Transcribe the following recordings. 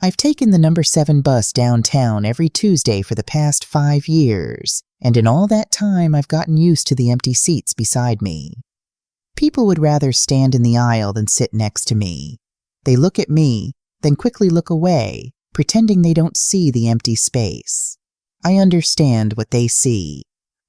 I've taken the number 7 bus downtown every Tuesday for the past 5 years, and in all that time I've gotten used to the empty seats beside me. People would rather stand in the aisle than sit next to me. They look at me, then quickly look away, pretending they don't see the empty space. I understand what they see.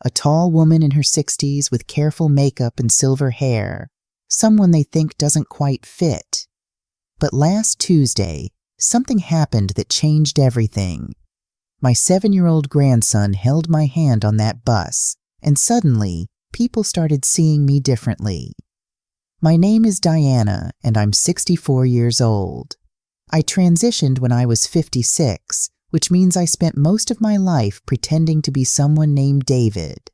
A tall woman in her 60s with careful makeup and silver hair, someone they think doesn't quite fit. But last Tuesday, something happened that changed everything. My 7-year-old grandson held my hand on that bus, and suddenly, people started seeing me differently. My name is Diana, and I'm 64 years old. I transitioned when I was 56, which means I spent most of my life pretending to be someone named David.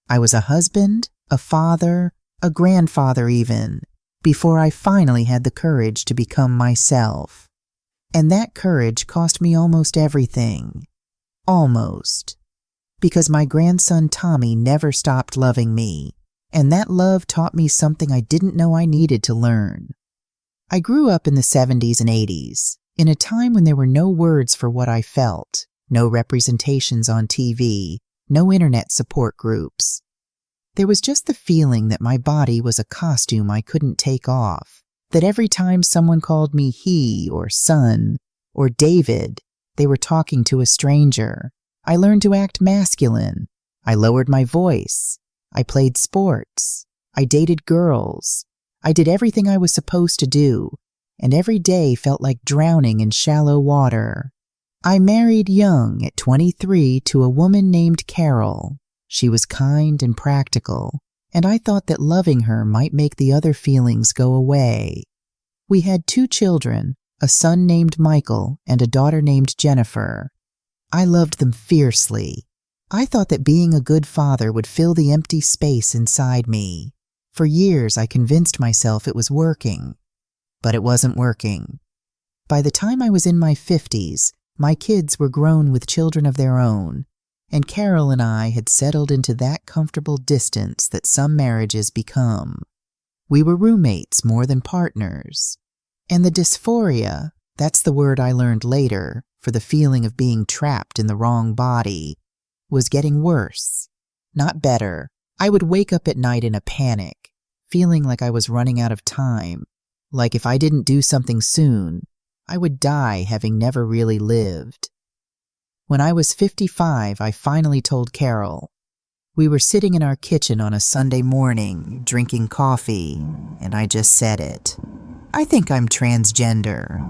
I was a husband, a father, a grandfather even, before I finally had the courage to become myself. And that courage cost me almost everything. Almost. Because my grandson Tommy never stopped loving me, and that love taught me something I didn't know I needed to learn. I grew up in the 70s and 80s, in a time when there were no words for what I felt, no representations on TV, no internet support groups. There was just the feeling that my body was a costume I couldn't take off, that every time someone called me he or son or David, they were talking to a stranger. I learned to act masculine. I lowered my voice. I played sports. I dated girls. I did everything I was supposed to do, and every day felt like drowning in shallow water. I married young at 23 to a woman named Carol. She was kind and practical, and I thought that loving her might make the other feelings go away. We had 2 children, a son named Michael and a daughter named Jennifer. I loved them fiercely. I thought that being a good father would fill the empty space inside me. For years I convinced myself it was working, but it wasn't working. By the time I was in my 50s, my kids were grown with children of their own, and Carol and I had settled into that comfortable distance that some marriages become. We were roommates more than partners. And the dysphoria, that's the word I learned later for the feeling of being trapped in the wrong body, was getting worse, not better. I would wake up at night in a panic, feeling like I was running out of time, like if I didn't do something soon, I would die having never really lived. When I was 55, I finally told Carol. We were sitting in our kitchen on a Sunday morning, drinking coffee, and I just said it. I think I'm transgender.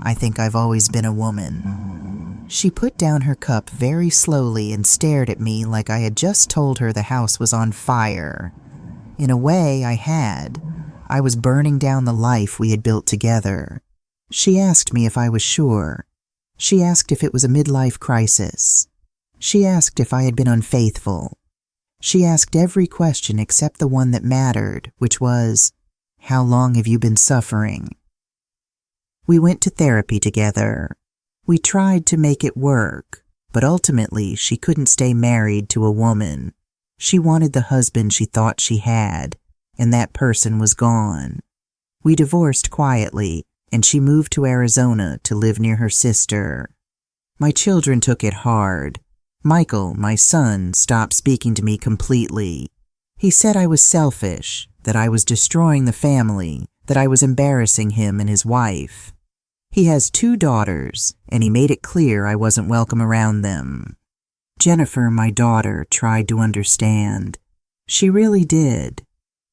I think I've always been a woman. She put down her cup very slowly and stared at me like I had just told her the house was on fire. In a way, I had. I was burning down the life we had built together. She asked me if I was sure. She asked if it was a midlife crisis. She asked if I had been unfaithful. She asked every question except the one that mattered, which was, how long have you been suffering? We went to therapy together. We tried to make it work, but ultimately she couldn't stay married to a woman. She wanted the husband she thought she had, and that person was gone. We divorced quietly, and she moved to Arizona to live near her sister. My children took it hard. Michael, my son, stopped speaking to me completely. He said I was selfish, that I was destroying the family, that I was embarrassing him and his wife. He has 2 daughters, and he made it clear I wasn't welcome around them. Jennifer, my daughter, tried to understand. She really did.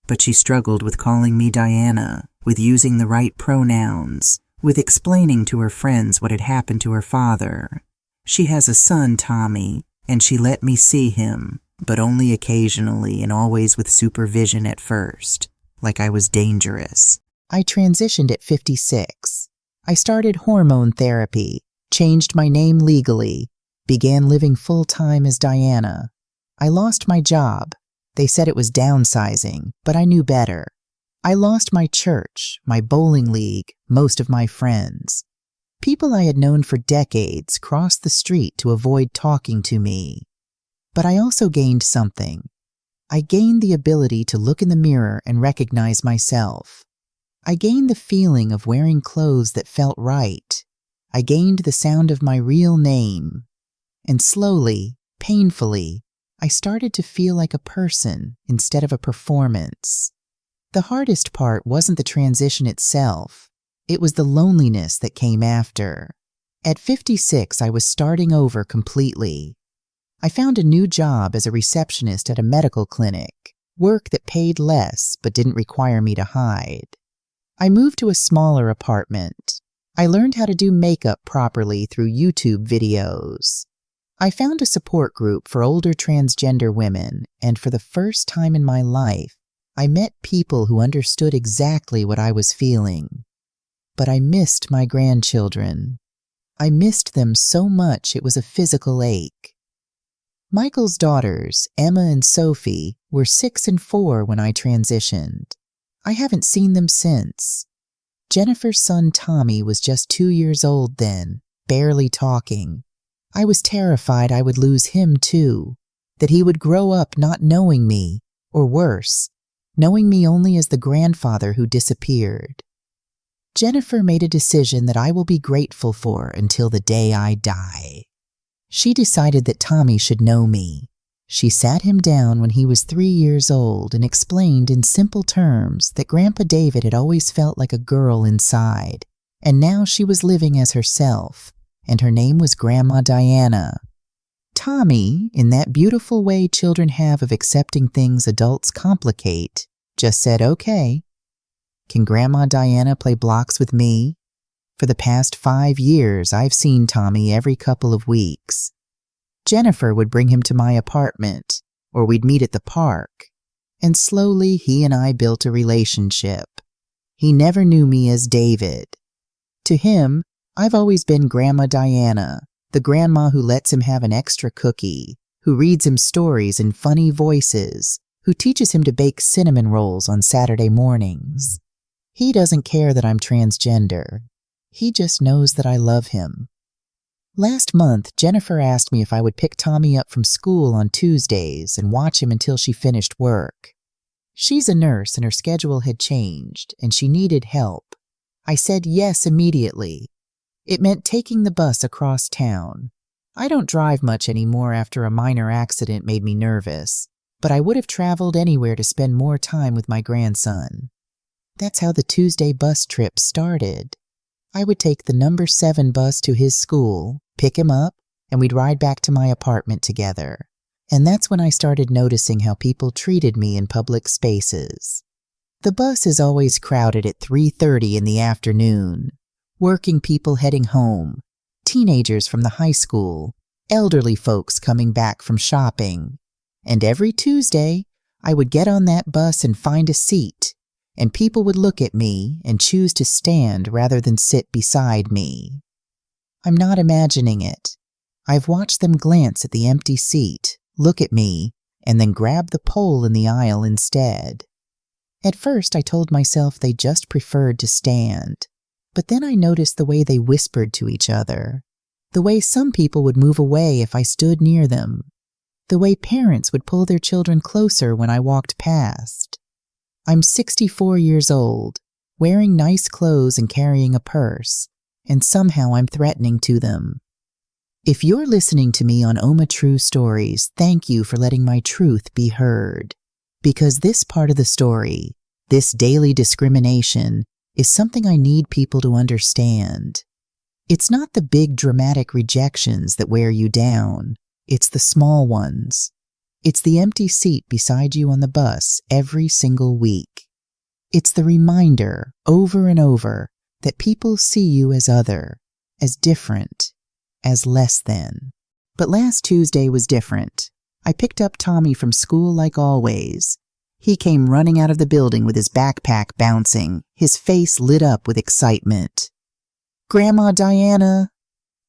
But she struggled with calling me Diana, with using the right pronouns, with explaining to her friends what had happened to her father. She has a son, Tommy, and she let me see him, but only occasionally and always with supervision at first, like I was dangerous. I transitioned at 56. I started hormone therapy, changed my name legally, began living full-time as Diana. I lost my job. They said it was downsizing, but I knew better. I lost my church, my bowling league, most of my friends. People I had known for decades crossed the street to avoid talking to me. But I also gained something. I gained the ability to look in the mirror and recognize myself. I gained the feeling of wearing clothes that felt right. I gained the sound of my real name. And slowly, painfully, I started to feel like a person instead of a performance. The hardest part wasn't the transition itself. It was the loneliness that came after. At 56, I was starting over completely. I found a new job as a receptionist at a medical clinic, work that paid less but didn't require me to hide. I moved to a smaller apartment. I learned how to do makeup properly through YouTube videos. I found a support group for older transgender women, and for the first time in my life, I met people who understood exactly what I was feeling. But I missed my grandchildren. I missed them so much it was a physical ache. Michael's daughters, Emma and Sophie, were 6 and 4 when I transitioned. I haven't seen them since. Jennifer's son Tommy was just 2 years old then, barely talking. I was terrified I would lose him too, that he would grow up not knowing me, or worse, knowing me only as the grandfather who disappeared. Jennifer made a decision that I will be grateful for until the day I die. She decided that Tommy should know me. She sat him down when he was 3 years old and explained in simple terms that Grandpa David had always felt like a girl inside, and now she was living as herself, and her name was Grandma Diana. Tommy, in that beautiful way children have of accepting things adults complicate, just said, "Okay. Can Grandma Diana play blocks with me?" For the past 5 years, I've seen Tommy every couple of weeks. Jennifer would bring him to my apartment, or we'd meet at the park, and slowly he and I built a relationship. He never knew me as David. To him, I've always been Grandma Diana, the grandma who lets him have an extra cookie, who reads him stories in funny voices, who teaches him to bake cinnamon rolls on Saturday mornings. He doesn't care that I'm transgender. He just knows that I love him. Last month, Jennifer asked me if I would pick Tommy up from school on Tuesdays and watch him until she finished work. She's a nurse and her schedule had changed, and she needed help. I said yes immediately. It meant taking the bus across town. I don't drive much anymore after a minor accident made me nervous, but I would have traveled anywhere to spend more time with my grandson. That's how the Tuesday bus trip started. I would take the number 7 bus to his school, pick him up, and we'd ride back to my apartment together. And that's when I started noticing how people treated me in public spaces. The bus is always crowded at 3:30 in the afternoon. Working people heading home, teenagers from the high school, elderly folks coming back from shopping. And every Tuesday, I would get on that bus and find a seat, and people would look at me and choose to stand rather than sit beside me. I'm not imagining it. I've watched them glance at the empty seat, look at me, and then grab the pole in the aisle instead. At first, I told myself they just preferred to stand, but then I noticed the way they whispered to each other, the way some people would move away if I stood near them, the way parents would pull their children closer when I walked past. I'm 64 years old, wearing nice clothes and carrying a purse, and somehow I'm threatening to them. If you're listening to me on Oma True Stories, thank you for letting my truth be heard. Because this part of the story, this daily discrimination, is something I need people to understand. It's not the big dramatic rejections that wear you down. It's the small ones. It's the empty seat beside you on the bus every single week. It's the reminder over and over that people see you as other, as different, as less than. But last Tuesday was different. I picked up Tommy from school like always. He came running out of the building with his backpack bouncing, his face lit up with excitement. "Grandma Diana!"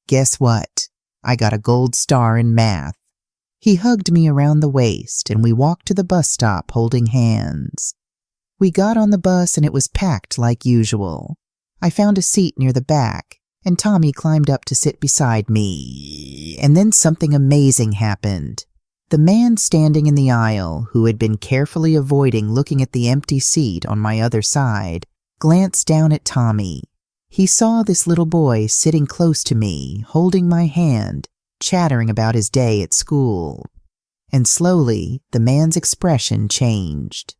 Guess what? I got a gold star in math. He hugged me around the waist, and we walked to the bus stop holding hands. We got on the bus, and it was packed like usual. I found a seat near the back, and Tommy climbed up to sit beside me. And then something amazing happened. The man standing in the aisle, who had been carefully avoiding looking at the empty seat on my other side, glanced down at Tommy. He saw this little boy sitting close to me, holding my hand, chattering about his day at school. And slowly, the man's expression changed.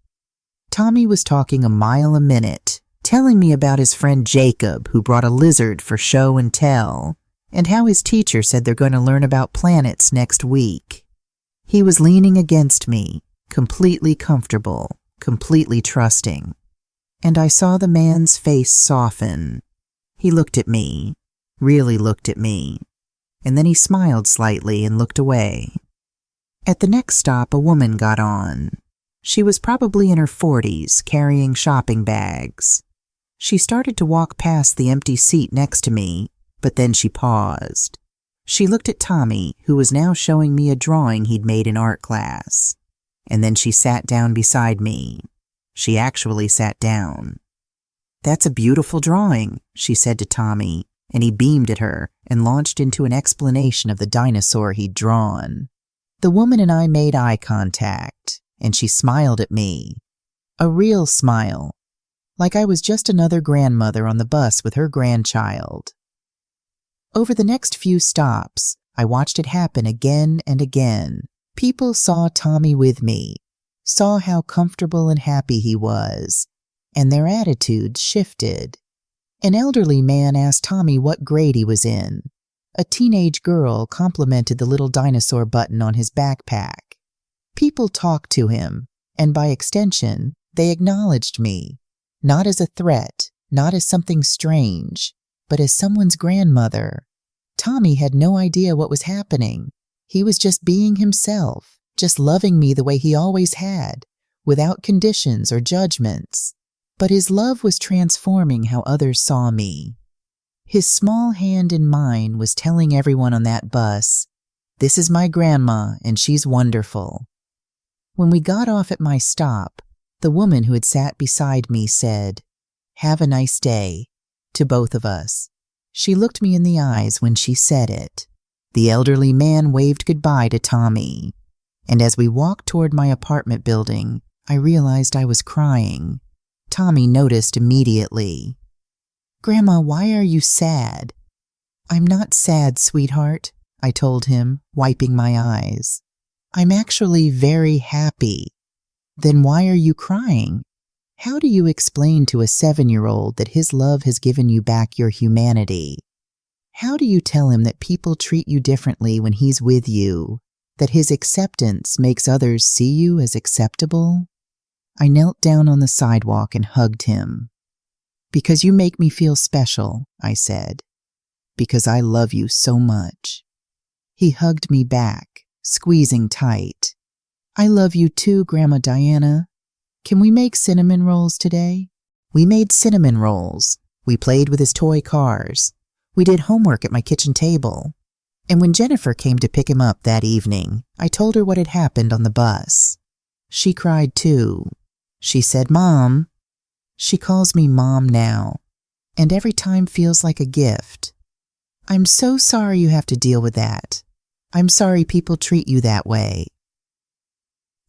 Tommy was talking a mile a minute, telling me about his friend Jacob, who brought a lizard for show and tell, and how his teacher said they're going to learn about planets next week. He was leaning against me, completely comfortable, completely trusting. And I saw the man's face soften. He looked at me, really looked at me, and then he smiled slightly and looked away. At the next stop, a woman got on. She was probably in her 40s, carrying shopping bags. She started to walk past the empty seat next to me, but then she paused. She looked at Tommy, who was now showing me a drawing he'd made in art class. And then she sat down beside me. She actually sat down. "That's a beautiful drawing," she said to Tommy, and he beamed at her and launched into an explanation of the dinosaur he'd drawn. The woman and I made eye contact, and she smiled at me. A real smile, like I was just another grandmother on the bus with her grandchild. Over the next few stops, I watched it happen again and again. People saw Tommy with me, saw how comfortable and happy he was, and their attitudes shifted. An elderly man asked Tommy what grade he was in. A teenage girl complimented the little dinosaur button on his backpack. People talked to him, and by extension, they acknowledged me, not as a threat, not as something strange, but as someone's grandmother. Tommy had no idea what was happening. He was just being himself, just loving me the way he always had, without conditions or judgments. But his love was transforming how others saw me. His small hand in mine was telling everyone on that bus, "This is my grandma, and she's wonderful." When we got off at my stop, the woman who had sat beside me said, "Have a nice day," to both of us. She looked me in the eyes when she said it. The elderly man waved goodbye to Tommy, and as we walked toward my apartment building, I realized I was crying. Tommy noticed immediately. "Grandma, why are you sad?" "I'm not sad, sweetheart," I told him, wiping my eyes. "I'm actually very happy." "Then why are you crying?" How do you explain to a 7-year-old that his love has given you back your humanity? How do you tell him that people treat you differently when he's with you, that his acceptance makes others see you as acceptable? I knelt down on the sidewalk and hugged him. "Because you make me feel special," I said. "Because I love you so much." He hugged me back, squeezing tight. "I love you too, Grandma Diana. Can we make cinnamon rolls today?" We made cinnamon rolls. We played with his toy cars. We did homework at my kitchen table. And when Jennifer came to pick him up that evening, I told her what had happened on the bus. She cried too. She said, "Mom." She calls me Mom now, and every time feels like a gift. "I'm so sorry you have to deal with that. I'm sorry people treat you that way."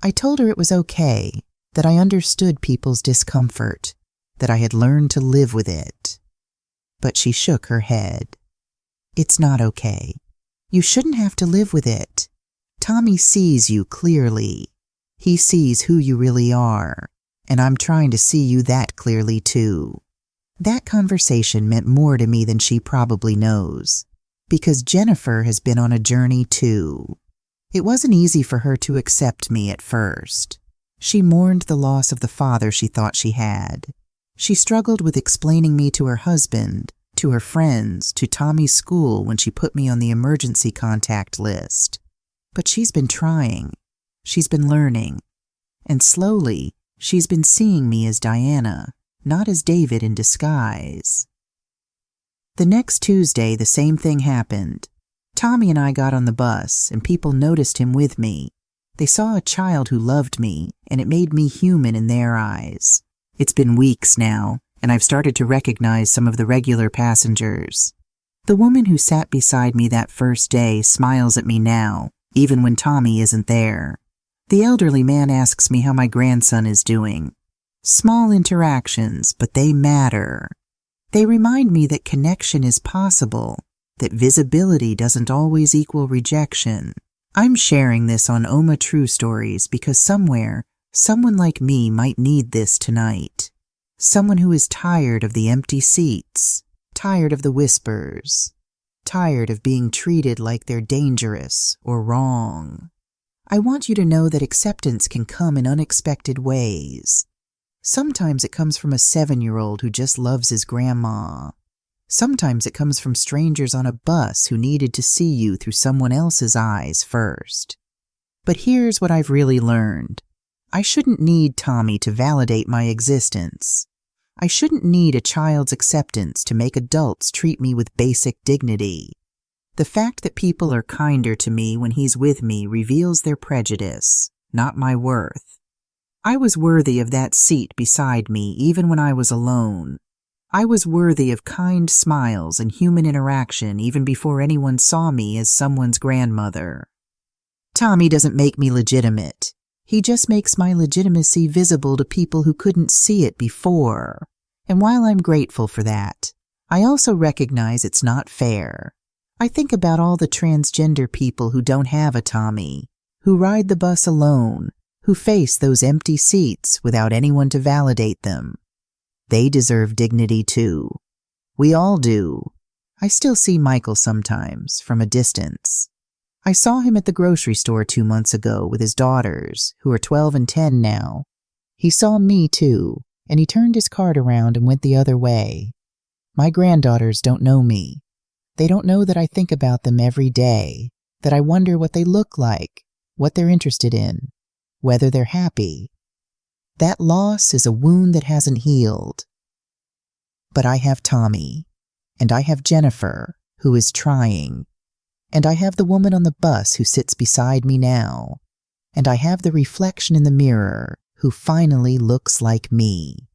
I told her it was okay, that I understood people's discomfort, that I had learned to live with it. But she shook her head. "It's not okay. You shouldn't have to live with it. Tommy sees you clearly. He sees who you really are, and I'm trying to see you that clearly too." That conversation meant more to me than she probably knows, because Jennifer has been on a journey too. It wasn't easy for her to accept me at first. She mourned the loss of the father she thought she had. She struggled with explaining me to her husband, to her friends, to Tommy's school when she put me on the emergency contact list. But she's been trying. She's been learning. And slowly, she's been seeing me as Diana, not as David in disguise. The next Tuesday, the same thing happened. Tommy and I got on the bus, and people noticed him with me. They saw a child who loved me, and it made me human in their eyes. It's been weeks now, and I've started to recognize some of the regular passengers. The woman who sat beside me that first day smiles at me now, even when Tommy isn't there. The elderly man asks me how my grandson is doing. Small interactions, but they matter. They remind me that connection is possible, that visibility doesn't always equal rejection. I'm sharing this on Oma True Stories because somewhere, someone like me might need this tonight. Someone who is tired of the empty seats, tired of the whispers, tired of being treated like they're dangerous or wrong. I want you to know that acceptance can come in unexpected ways. Sometimes it comes from a 7-year-old who just loves his grandma. Sometimes it comes from strangers on a bus who needed to see you through someone else's eyes first. But here's what I've really learned. I shouldn't need Tommy to validate my existence. I shouldn't need a child's acceptance to make adults treat me with basic dignity. The fact that people are kinder to me when he's with me reveals their prejudice, not my worth. I was worthy of that seat beside me even when I was alone. I was worthy of kind smiles and human interaction even before anyone saw me as someone's grandmother. Tommy doesn't make me legitimate. He just makes my legitimacy visible to people who couldn't see it before. And while I'm grateful for that, I also recognize it's not fair. I think about all the transgender people who don't have a Tommy, who ride the bus alone, who face those empty seats without anyone to validate them. They deserve dignity too. We all do. I still see Michael sometimes, from a distance. I saw him at the grocery store 2 months ago with his daughters, who are 12 and 10 now. He saw me too, and he turned his cart around and went the other way. My granddaughters don't know me. They don't know that I think about them every day, that I wonder what they look like, what they're interested in, whether they're happy. That loss is a wound that hasn't healed. But I have Tommy, and I have Jennifer, who is trying, and I have the woman on the bus who sits beside me now, and I have the reflection in the mirror who finally looks like me.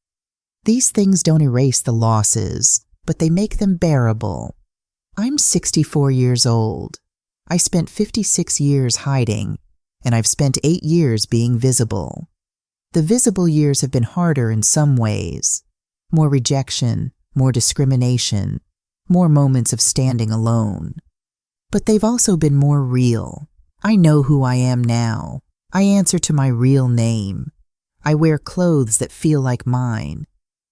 These things don't erase the losses, but they make them bearable. I'm 64 years old. I spent 56 years hiding, and I've spent 8 years being visible. The visible years have been harder in some ways. More rejection, more discrimination, more moments of standing alone. But they've also been more real. I know who I am now. I answer to my real name. I wear clothes that feel like mine.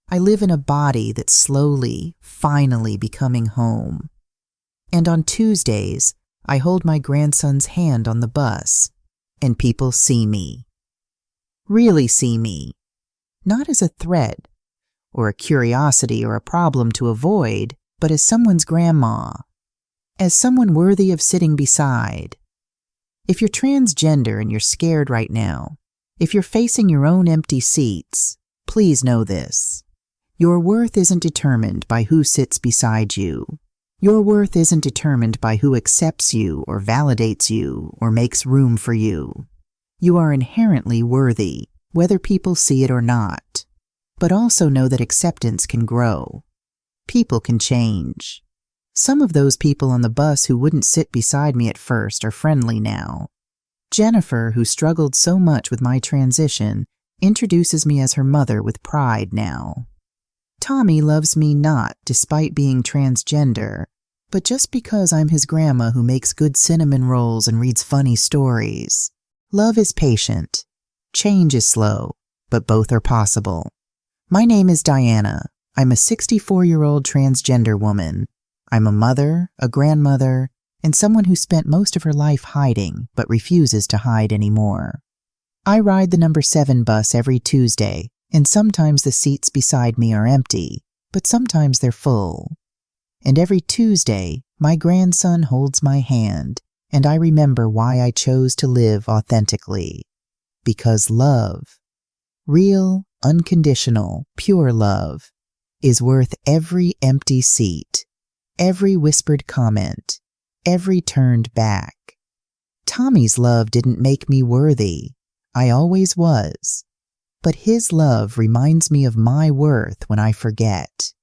I live in a body that's slowly, finally becoming home. And on Tuesdays, I hold my grandson's hand on the bus, and people see me. Really see me. Not as a threat, or a curiosity or a problem to avoid, but as someone's grandma. As someone worthy of sitting beside. If you're transgender and you're scared right now, if you're facing your own empty seats, please know this. Your worth isn't determined by who sits beside you. Your worth isn't determined by who accepts you or validates you or makes room for you. You are inherently worthy, whether people see it or not. But also know that acceptance can grow. People can change. Some of those people on the bus who wouldn't sit beside me at first are friendly now. Jennifer, who struggled so much with my transition, introduces me as her mother with pride now. Tommy loves me not despite being transgender, but just because I'm his grandma who makes good cinnamon rolls and reads funny stories. Love is patient. Change is slow, but both are possible. My name is Diana. I'm a 64-year-old transgender woman. I'm a mother, a grandmother, and someone who spent most of her life hiding but refuses to hide anymore. I ride the number 7 bus every Tuesday, and sometimes the seats beside me are empty, but sometimes they're full. And every Tuesday, my grandson holds my hand, and I remember why I chose to live authentically. Because love, real, unconditional, pure love, is worth every empty seat, every whispered comment, every turned back. Tommy's love didn't make me worthy. I always was. But his love reminds me of my worth when I forget.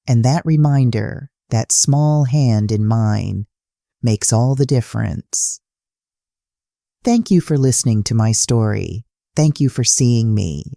And that reminder, that small hand in mine, makes all the difference. Thank you for listening to my story. Thank you for seeing me.